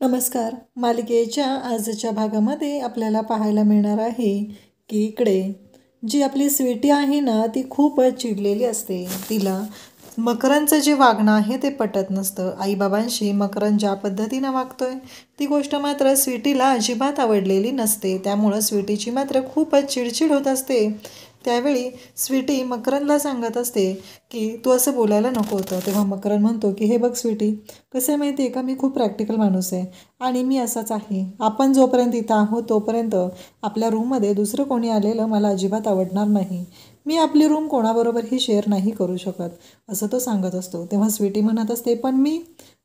नमस्कार. मालिकेच्या आजच्या भागामध्ये आपल्याला पाहायला मिळणार आहे की इकडे जी आपली स्वीटी आहे ना, ती खूपच चिडलेली असते. तिला मकरंदचं जे वागणं आहे ते पटत नसतं. आईबाबांशी मकरंद ज्या पद्धतीनं वागतोय ती गोष्ट मात्र स्वीटीला अजिबात आवडलेली नसते. त्यामुळं स्वीटीची मात्र खूपच चिडचिड होत असते. त्यावेळी स्वीटी मकरंदला सांगत असते की तू असं बोलायला नको होतं. तेव्हा मकरंद म्हणतो की हे बघ स्वीटी, कसं आहे माहिती आहे का, मी खूप प्रॅक्टिकल माणूस आहे आणि मी असाच आहे. आपण जोपर्यंत इथं आहोत तोपर्यंत आपल्या रूममध्ये दुसरं कोणी आलेलं मला अजिबात आवडणार नाही. मी आपली रूम कोणाबरोबरही शेअर नाही करू शकत, असं तो सांगत असतो. तेव्हा स्वीटी म्हणत असते पण मी.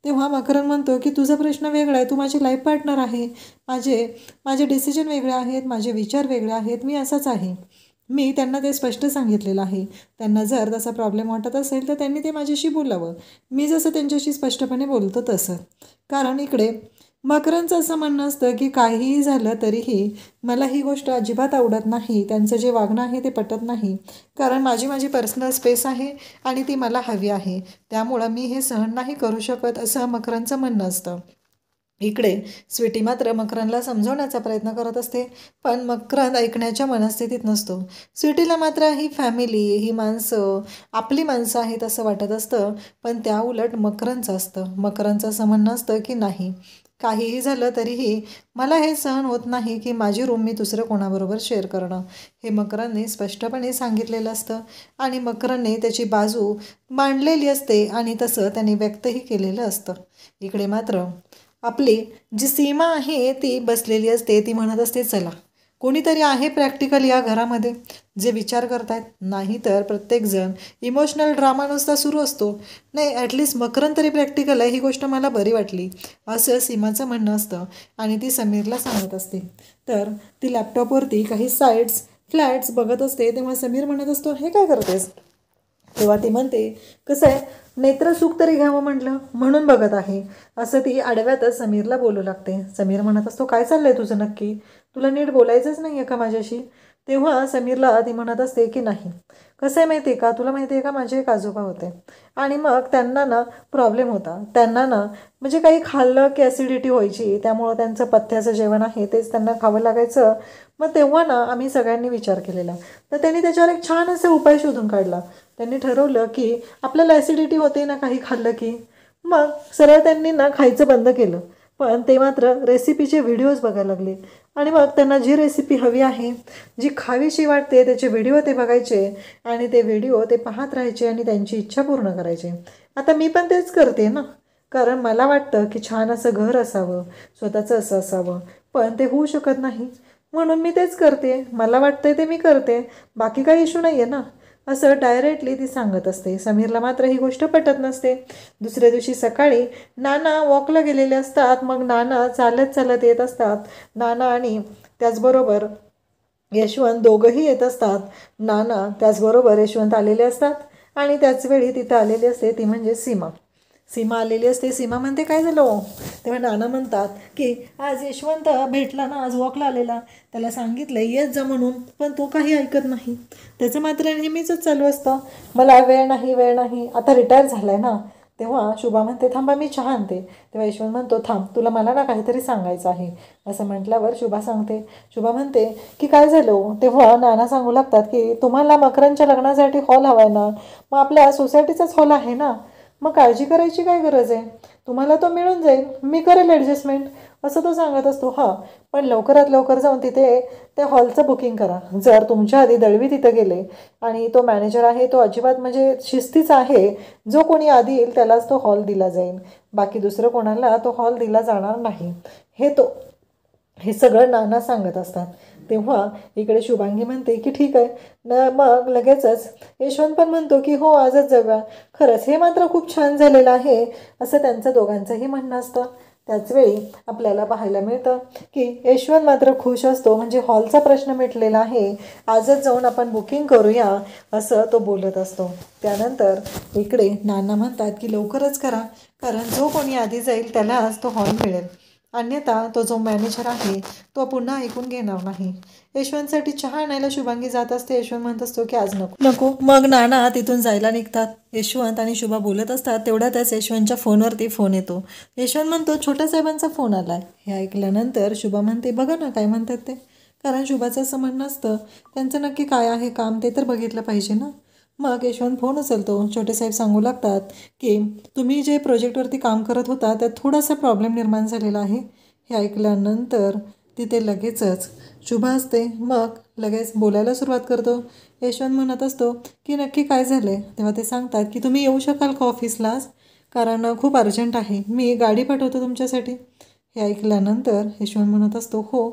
तेव्हा मकरंद म्हणतो की तुझा प्रश्न वेगळा आहे, तू माझी लाईफ पार्टनर आहे. माझे माझे डिसिजन वेगळे आहेत, माझे विचार वेगळे आहेत, मी असाच आहे. मी त्यांना ते स्पष्ट सांगितलेलं आहे. त्यांना जर तसा प्रॉब्लेम वाटत असेल तर त्यांनी ते माझ्याशी बोलावं. मी जसं त्यांच्याशी स्पष्टपणे बोलतो तसं. कारण इकडे मकरंदचं असं म्हणणं असतं की काहीही झालं तरीही मला ही गोष्ट अजिबात आवडत नाही. त्यांचं जे वागणं आहे ते पटत नाही. कारण माझी माझी पर्सनल स्पेस आहे आणि ती मला हवी आहे. त्यामुळं मी हे सहन नाही करू शकत, असं मकरंदचं म्हणणं असतं. इकडे स्वीटी मात्र मकरंदला समजवण्याचा प्रयत्न करत असते, पण मकरंद ऐकण्याच्या मनस्थितीत नसतो. स्वीटीला मात्र ही फॅमिली, ही माणसं आपली माणसं आहेत असं वाटत असतं, पण त्या उलट मकरंदचं असतं. मकरंदचं असं म्हणणं असतं की नाही, काहीही झालं तरीही मला हे सहन होत नाही की माझी रूम मी दुसरं कोणाबरोबर शेअर करणं. हे मकरंदने स्पष्टपणे सांगितलेलं असतं आणि मकरंदने त्याची बाजू मांडलेली असते आणि तसं त्याने व्यक्तही केलेलं असतं. इकडे मात्र आपली जी सीमा आहे ती बसलेली असते. ती म्हणत असते चला, कोणीतरी आहे प्रॅक्टिकल या घरामध्ये जे विचार करतायत. नाही तर प्रत्येकजण इमोशनल ड्रामा नुसता सुरू असतो. नाही, ॲटलिस्ट मकरंद तरी प्रॅक्टिकल आहे, ही गोष्ट मला बरी वाटली, असं सीमाचं म्हणणं असतं. आणि ती समीरला सांगत असते. तर ती लॅपटॉपवरती काही साईट्स फ्लॅट्स बघत असते. तेव्हा समीर म्हणत असतो हे काय करतेस. तेव्हा ती म्हणते कसं आहे, नेत्रसुख तरी घ्यावं म्हटलं म्हणून बघत आहे, असं ती आडव्यातच समीरला बोलू लागते. समीर म्हणत असतो काय चाललंय तुझं नक्की, तुला नीट बोलायचंच नाही आहे का माझ्याशी. तेव्हा समीरला ती म्हणत असते की नाही, कसं आहे माहिती आहे का, तुला माहिती आहे का, माझे एक आजोबा होते आणि मग त्यांना ना प्रॉब्लेम होता. त्यांना ना म्हणजे काही खाल्लं की ॲसिडिटी व्हायची, त्यामुळं त्यांचं पथ्याचं जेवण आहे तेच त्यांना खावं लागायचं. मग तेव्हा ना आम्ही सगळ्यांनी विचार केलेला, तर त्यांनी त्याच्यावर एक छान असा उपाय शोधून काढला. त्यांनी ठरवलं की आपल्याला ॲसिडिटी होते ना काही खाल्लं की, मग सरळ त्यांनी ना खायचं बंद केलं. पण ते मात्र रेसिपीचे व्हिडिओज बघायला लागले आणि मग त्यांना जी रेसिपी हवी आहे, जी खावीशी वाटते त्याचे व्हिडिओ ते बघायचे आणि ते व्हिडिओ ते पाहत राहायचे आणि त्यांची इच्छा पूर्ण करायचे. आता मी पण तेच करते ना, कारण मला वाटतं की छान असं घर असावं, स्वतःचं असं असावं, पण ते होऊ शकत नाही. म्हणून मी तेच करते, मला वाटतंय ते मी करते, बाकी काही इश्यू नाही आहे ना, असं डायरेक्टली ती सांगत असते. समीरला मात्र ही गोष्ट पटत नसते. दुसऱ्या दिवशी सकाळी नाना वॉकला गेलेले असतात. मग नाना चालत चालत येत असतात. नाना आणि त्याचबरोबर यशवंत दोघंही येत असतात. नाना त्याचबरोबर यशवंत आलेले असतात आणि त्याचवेळी तिथं आलेली असते ती म्हणजे सीमा. सीमा आलेली असते. सीमा म्हणते काय झालं हो. तेव्हा नाना म्हणतात की आज यशवंत भेटला ना, आज वॉकला आलेला, त्याला सांगितलं येत जा म्हणून, पण तो काही ऐकत नाही. त्याचं मात्र नेहमीचंच चालू असतं, मला वेळ नाही वेळ नाही, आता रिटायर झाला आहे ना. तेव्हा शुभा म्हणते थांबा मी चहा आणते. तेव्हा यशवंत म्हणतो थांब, तुला मला ना काहीतरी सांगायचं आहे. असं म्हटल्यावर शुभा सांगते. शुभा म्हणते की काय झालं हो. तेव्हा नाना सांगू लागतात की तुम्हाला मकरंदच्या लग्नासाठी हॉल हवा आहे ना, मग आपल्या सोसायटीचाच हॉल आहे ना, मग काळजी करायची काय गरज आहे, तुम्हाला तो मिळून जाईल, मी करेल ॲडजस्टमेंट, असं तो सांगत असतो. हां, पण लवकरात लवकर जाऊन तिथे त्या हॉलचं बुकिंग करा. जर तुमच्या आधी दळवी तिथं गेले आणि तो मॅनेजर आहे तो अजिबात म्हणजे शिस्तीचा आहे, जो कोणी आधी येईल त्यालाच तो हॉल दिला जाईल, बाकी दुसरं कोणाला तो हॉल दिला जाणार नाही, हे सगळं नाना सांगत असतात. तेव्हा इकडे शुभांगी म्हणते की ठीक आहे न, मग लगेचच यशवंत पण म्हणतो की हो आजच जाऊया. खरंच हे मात्र खूप छान झालेलं आहे, असं त्यांचं दोघांचंही म्हणणं असतं. त्याचवेळी आपल्याला पाहायला मिळतं की यशवंत मात्र खुश असतो, म्हणजे हॉलचा प्रश्न मिटलेला आहे, आजच जाऊन आपण बुकिंग करूया, असं तो बोलत असतो. त्यानंतर इकडे नाना म्हणतात की लवकरच करा, कारण जो कोणी आधी जाईल त्यालाच तो हॉल मिळेल. अन्यथा तो जो मॅनेजर आहे तो पुन्हा ऐकून घेणार नाही. यशवंतसाठी चहा आणायला शुभांगी जात असते. यशवंत म्हणत असतो की आज नको नको. मग नाना तिथून जायला निघतात. यशवंत आणि शुभा बोलत असतात. तेवढ्यातच यशवंतच्या फोनवरती फोन येतो. यशवंत म्हणतो छोट्या साहेबांचा फोन आलाय. हे ऐकल्यानंतर शुभा म्हणते बघा ना काय म्हणतात ते. कारण शुभाचं असं म्हणणं असतं त्यांचं नक्की काय आहे काम ते तर बघितलं पाहिजे ना. मग यशवंत फोन उचलतो. छोटे साहेब सांगू लागतात की तुम्ही जे प्रोजेक्टवरती काम करत होता त्यात थोडासा प्रॉब्लेम निर्माण झालेला आहे. हे ऐकल्यानंतर तिथे लगेचच शुभा असते. मग लगेच बोलायला सुरुवात करतो. यशवंत म्हणत असतो की नक्की काय झालं आहे. तेव्हा ते सांगतात की तुम्ही येऊ शकाल का ऑफिसलाच, कारण खूप अर्जंट आहे, मी गाडी पाठवतो तुमच्यासाठी. हे ऐकल्यानंतर यशवंत म्हणत असतो हो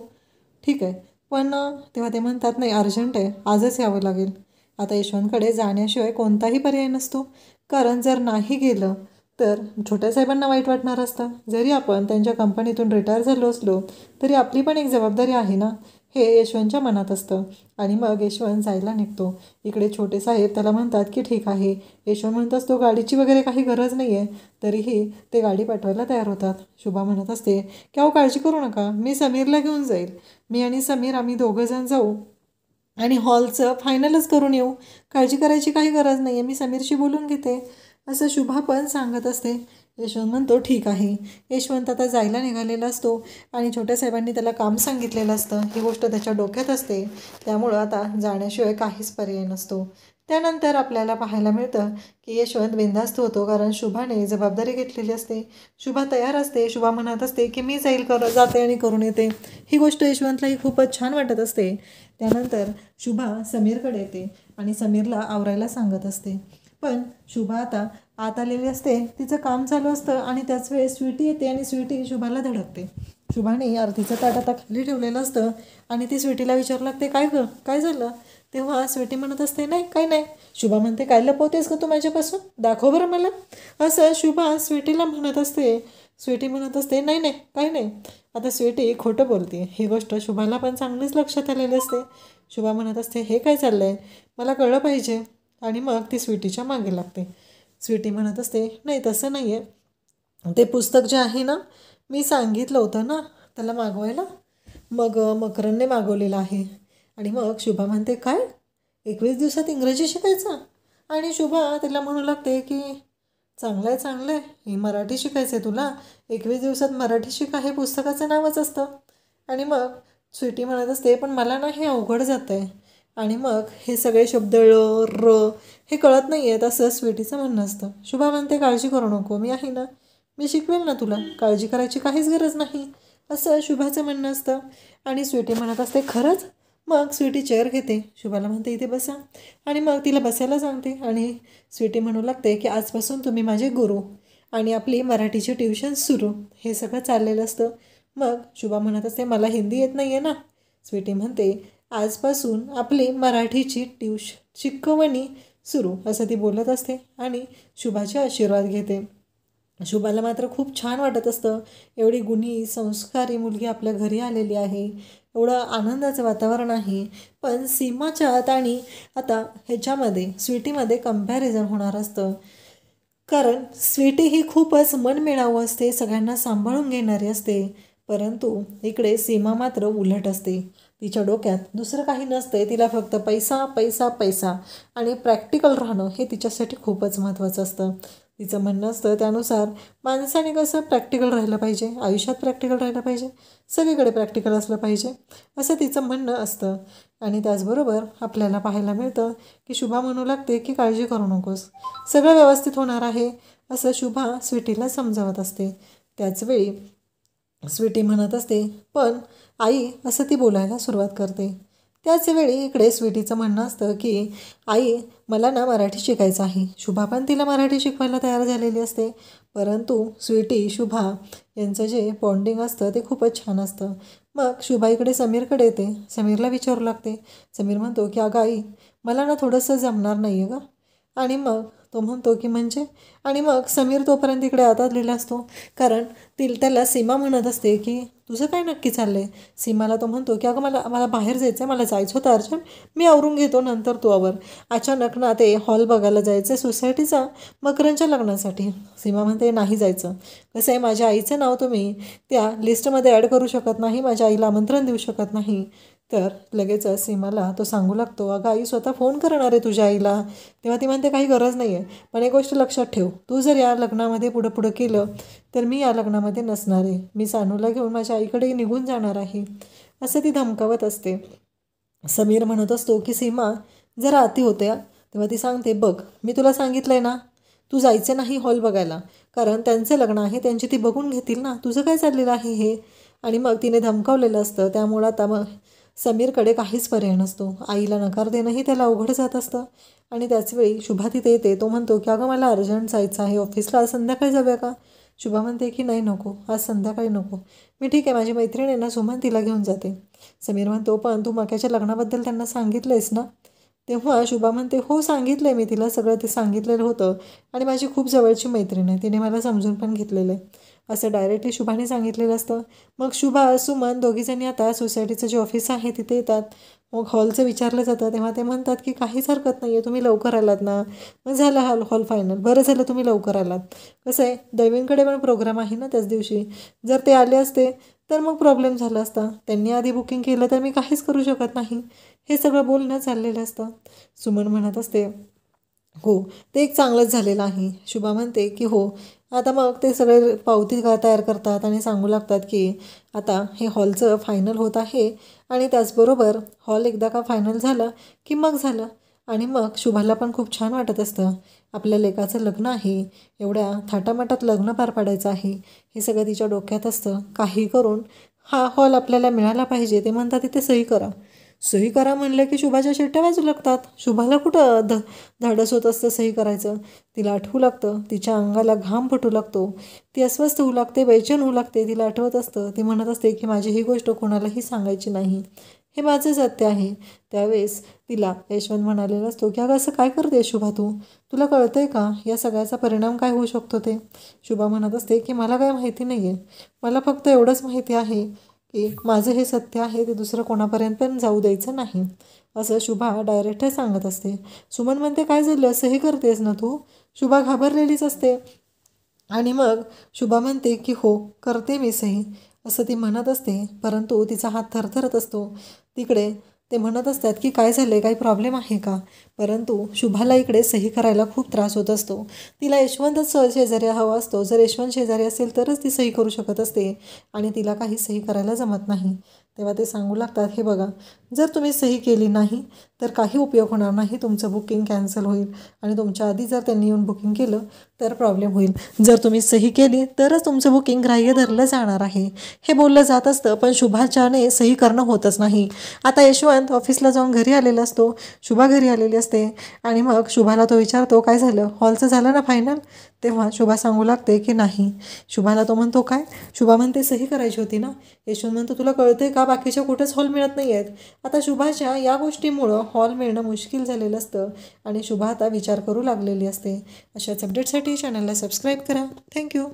ठीक आहे, पण तेव्हा ते म्हणतात नाही अर्जंट आहे, आजच यावं लागेल. आता यशवंतकडे जाण्याशिवाय कोणताही पर्याय नसतो. कारण जर नाही गेलं तर छोट्या साहेबांना वाईट वाटणार असतं. जरी आपण त्यांच्या कंपनीतून रिटायर झालो असलो तरी आपली पण एक जबाबदारी आहे ना, हे यशवंतच्या मनात असतं. आणि मग यशवंत जायला निघतो. इकडे छोटे साहेब त्याला म्हणतात की ठीक आहे. यशवंत म्हणत असतो गाडीची वगैरे काही गरज नाही आहे. तरीही ते गाडी पाठवायला तयार होतात. शुभा म्हणत असते की अहो काळजी करू नका, मी समीरला घेऊन जाईल. मी आणि समीर आम्ही दोघंजण जाऊ आणि हॉलचं फायनलच करून येऊ. काळजी करायची काही गरज नाही आहे, मी समीरशी बोलून घेते, असं शुभा पण सांगत असते. यशवंत म्हणतो ठीक आहे. यशवंत आता जायला निघालेला असतो आणि छोट्या साहेबांनी त्याला काम सांगितलेलं असतं. ही गोष्ट त्याच्या डोक्यात असते. त्यामुळं आता जाण्याशिवाय काहीच पर्याय नसतो. त्यानंतर आपल्याला पाहायला मिळतं की यशवंत बिनधास्त होतो. कारण शुभाने जबाबदारी घेतलेली असते. शुभा तयार असते. शुभा म्हणत असते की मी जाते आणि करून येते. ही गोष्ट यशवंतलाही खूपच छान वाटत असते. त्यानंतर शुभा समीरकडे येते आणि समीरला आवरायला सांगत असते. पण शुभा आता आत आलेली असते. तिचं काम चालू असतं आणि त्याच वेळेस स्वीटी येते आणि स्वीटी शुभाला धडकते. शुभाने आरतीचं ताट आता खाली ठेवलेलं असतं आणि ती स्वीटीला विचारू लागते काय झालं. तेव्हा स्वीटी म्हणत असते नाही काही नाही. शुभा म्हणते काय लपवतेस का तू माझ्यापासून, दाखव बरं मला, असं शुभा स्वीटीला म्हणत असते. स्वीटी म्हणत असते नाही नाही काही नाही. आता स्वीटी खोटं बोलते. ही गोष्ट शुभाला पण चांगलीच लक्षात आलेली असते. शुभा म्हणत असते हे काय चाललं आहे, मला कळलं पाहिजे. आणि मग ती स्वीटीच्या मागे लागते. स्वीटी म्हणत असते नाही तसं नाही आहे, ते पुस्तक जे आहे ना मी सांगितलं होतं ना त्याला मागवायला, मग मकरनने मागवलेलं आहे. आणि मग शुभा म्हणते काय 21 दिवसात इंग्रजी शिकायचं. आणि शुभा तिला म्हणू लागते की चांगलं आहे चांगलं आहे, हे मराठी शिकायचं आहे तुला, 21 दिवसात मराठी शिका हे पुस्तकाचं नावच असतं. आणि मग स्वीटी म्हणत असते पण मला ना हे अवघड जातं आहे. आणि मग हे सगळे शब्द र हे कळत नाही आहेत असं स्वीटीचं म्हणणं असतं. शुभा म्हणते काळजी करू नको, मी आहे ना, मी शिकवेल ना तुला, काळजी करायची काहीच गरज नाही, असं शुभाचं म्हणणं असतं. आणि स्वीटी म्हणत असते खरंच. मग स्वीटी चेअर घेते. शुभाला म्हणते इथे बसा आणि मग तिला बसायला सांगते. आणि स्वीटी म्हणू लागते की आजपासून तुम्ही माझे गुरु आणि आपली मराठीची ट्युशन सुरू, हे सगळं चाललेलं असतं. मग शुभा म्हणत असते मला हिंदी येत नाही आहे ना. स्वीटी म्हणते आजपासून आपली मराठीची शिकवणी सुरू, असं ती बोलत असते आणि शुभाचे आशीर्वाद घेते. शुभाला मात्र खूप छान वाटत असतं. एवढी गुणी संस्कारी मुलगी आपल्या घरी आलेली आहे, एवढं आनंदाचं वातावरण आहे. पण सीमाच्या आत आणि आता ह्याच्यामध्ये स्वीटीमध्ये कम्पॅरिझन होणार असतं. कारण स्वीटी ही खूपच मनमिळावू असते, सगळ्यांना सांभाळून घेणारी असते. परंतु इकडे सीमा मात्र उलट असते. तिच्या डोक्यात दुसरं काही नसते, तिला फक्त पैसा पैसा पैसा आणि प्रॅक्टिकल राहणं हे तिच्यासाठी खूपच महत्त्वाचं असतं. तिचं म्हणणं असतं त्यानुसार माणसाने कसं प्रॅक्टिकल राहिलं पाहिजे, आयुष्यात प्रॅक्टिकल राहिलं पाहिजे, सगळीकडे प्रॅक्टिकल असलं पाहिजे, असं तिचं म्हणणं असतं. आणि त्याचबरोबर आपल्याला पाहायला मिळतं की शुभा म्हणू लागते की काळजी करू नकोस, सगळं व्यवस्थित होणार आहे, असं शुभा स्वीटीला समजावत असते. त्याचवेळी स्वीटी म्हणत असते पण आई, असं ती बोलायला सुरुवात करते. त्याचवेळी इकडे स्वीटीचं म्हणणं असतं की आई मला ना मराठी शिकायचं आहे. शुभा पण तिला मराठी शिकवायला तयार झालेली असते. परंतु स्वीटी शुभा यांचं जे बॉन्डिंग असतं ते खूपच छान असतं. मग शुभा इकडे समीरकडे येते. समीरला विचारू लागते. समीर म्हणतो की अगं आई मला ना थोडंसं जमणार नाही आहे गं. आणि मग तो म्हणतो की म्हणजे, आणि मग समीर तोपर्यंत इकडे आता लिहिला असतो, कारण त्याला सीमा म्हणत असते की तुझं काय नक्की चाललं आहे. सीमाला तो म्हणतो की अगं मला मला बाहेर जायचं आहे, मला जायचं होतं अर्जंट, मी आवरून घेतो नंतर तू आवर. अचानक ना ते हॉल बघायला जायचं सोसायटीचा मकरनच्या लग्नासाठी. सीमा म्हणते नाही जायचं, कसं आहे माझ्या आईचं नाव तुम्ही त्या लिस्टमध्ये ॲड करू शकत नाही, माझ्या आईला आमंत्रण देऊ शकत नाही. तर लगेच सीमाला तो सांगू लागतो अगं आई स्वतः फोन करणार आहे तुझ्या आईला. तेव्हा ती म्हणते काही गरज नाही आहे, पण एक गोष्ट लक्षात ठेव, तू जर या लग्नामध्ये पुढं केलं तर मी या लग्नामध्ये नसणार आहे, मी सानूला घेऊन माझ्या आईकडे निघून जाणार आहे, असं ती धमकावत असते. समीर म्हणत असतो की सीमा जरा अति होते. तेव्हा ती सांगते बघ मी तुला सांगितलं आहे ना, तू जायचं नाही हॉल बघायला, कारण त्यांचं लग्न आहे, त्यांची ती बघून घेतील ना, तुझं काय चाललेलं आहे हे. आणि मग तिने धमकावलेलं असतं, त्यामुळं आता मग समीरकडे काहीच पर्याय नसतो. आईला नकार देणंही त्याला अवघड जात असतं. आणि त्याचवेळी शुभा तिथे येते. तो म्हणतो की अगं मला अर्जंट जायचं आहे ऑफिसला, आज संध्याकाळी जाऊया का. शुभा म्हणते की नाही नको, आज संध्याकाळी नको, मी ठीक आहे माझी मैत्रीण आहे ना सुमन, तिला घेऊन जाते. समीर म्हणतो पण तू मक्याच्या लग्नाबद्दल त्यांना सांगितलं आहेस ना. तेव्हा शुभा म्हणते हो सांगितलं आहे मी तिला, सगळं ते सांगितलेलं होतं, आणि माझी खूप जवळची मैत्रीण आहे, तिने मला समजून पण घेतलेलं आहे, असं डायरेक्टली शुभाने सांगितलेलं असतं. मग शुभा सुमन दोघीजणी आता सोसायटीचं जे ऑफिस आहे तिथे येतात. मग हॉलचं विचारलं जातं, तेव्हा ते म्हणतात की काहीच हरकत नाही आहे, तुम्ही लवकर आलात ना. मग झालं हॉल फायनल, बरं झालं तुम्ही लवकर आलात. कसं आहे दैवींकडे पण प्रोग्राम आहे ना त्याच दिवशी, जर ते आले असते तर मग प्रॉब्लेम झाला असता, त्यांनी आधी बुकिंग केलं तर मी काहीच करू शकत नाही, हे सगळं बोलणं चाललेलं असतं. सुमन म्हणत असते हो ते एक चांगलंच झालेलं आहे. शुभा म्हणते की हो. आता मग ते सगळे पावती तयार करतात आणि सांगू लागतात की आता हे हॉलचं फायनल होत आहे, आणि त्याचबरोबर हॉल एकदा का फायनल झालं की मग झालं. आणि मग शुभाला पण खूप छान वाटत असतं, आपल्या लेकाचं लग्न आहे, एवढ्या थाटामाटात लग्न पार पाडायचं आहे, हे सगळं तिच्या डोक्यात असतं. काही करून हा हॉल आपल्याला मिळाला पाहिजे. ते म्हणतात तिथे सही करा. सही करा म्हणलं की शुभाच्या शिट्ट्या वाजू लागतात. शुभाला कुठं धाडस होत असतं सही करायचं, तिला आठवू लागतं, तिच्या अंगाला घाम फुटू लागतो, ती अस्वस्थ होऊ लागते, बेचैन होऊ लागते. तिला आठवत असतं, ती म्हणत असते की माझी ही गोष्ट कोणालाही सांगायची नाही, हे माझं सत्य आहे. त्यावेळेस तिला यशवंत म्हणालेला असतो की अगं असं काय करते शुभा, तुला कळतंय का या सगळ्याचा परिणाम काय होऊ शकतो ते. शुभा म्हणत असते की मला काय माहिती नाही आहे, मला फक्त एवढंच माहिती आहे की माझं हे सत्य आहे, ते दुसरं कोणापर्यंत पण जाऊ द्यायचं नाही, असं शुभा डायरेक्ट सांगत असते. सुमन म्हणते काय झालं, असंही करतेस ना तू. शुभा घाबरलेलीच असते. आणि मग शुभा म्हणते की हो करते मी सही, असं ती म्हणत असते, परंतु तिचा हात थरथरत असतो. तिकडे ते म्हणत असतात की काय झालं, काही प्रॉब्लेम आहे का. परंतु शुभाला इकडे सही करायला खूप त्रास होत असतो. तिला यशवंतच शेजारी हवा असतो, जर यशवंत शेजारी असेल तरच ती सही करू शकत असते, आणि तिला काही सही करायला जमत नाही. तेव्हा ते सांगू लागतात हे बघा, जर तुम्ही सही केली नाही तर काही उपयोग होणार नाही, तुमचं बुकिंग कॅन्सल होईल, आणि तुमच्या आधी जर त्यांनी येऊन बुकिंग केलं तर प्रॉब्लेम होईल. जर तुम्ही सही केली तरच तुमचं बुकिंग ग्राह्य धरलं जाणार आहे, हे बोललं जात असतं. पण शुभाच्याने सही करणं होतच नाही. आता यशवंत ऑफिसला जाऊन घरी आलेला असतो, शुभा घरी आलेली असते, आणि मग शुभाला तो विचारतो काय झालं, हॉलचं झालं ना फायनल. तेव्हा शुभा सांगू लागते की नाही. शुभाला तो म्हणतो काय. शुभा म्हणते सही करायची होती ना. यशवंत म्हणतो तुला कळतंय का बाकीच्या कुठेच हॉल मिळत नाही आहेत. आता शुभाच्या या गोष्टीमुळं हॉल मिळणं मुश्किल झालेलं असतं, आणि शुभा आता विचार करू लागलेली असते. अशाच अपडेटसाठी चॅनलला सबस्क्राईब करा. थँक्यू.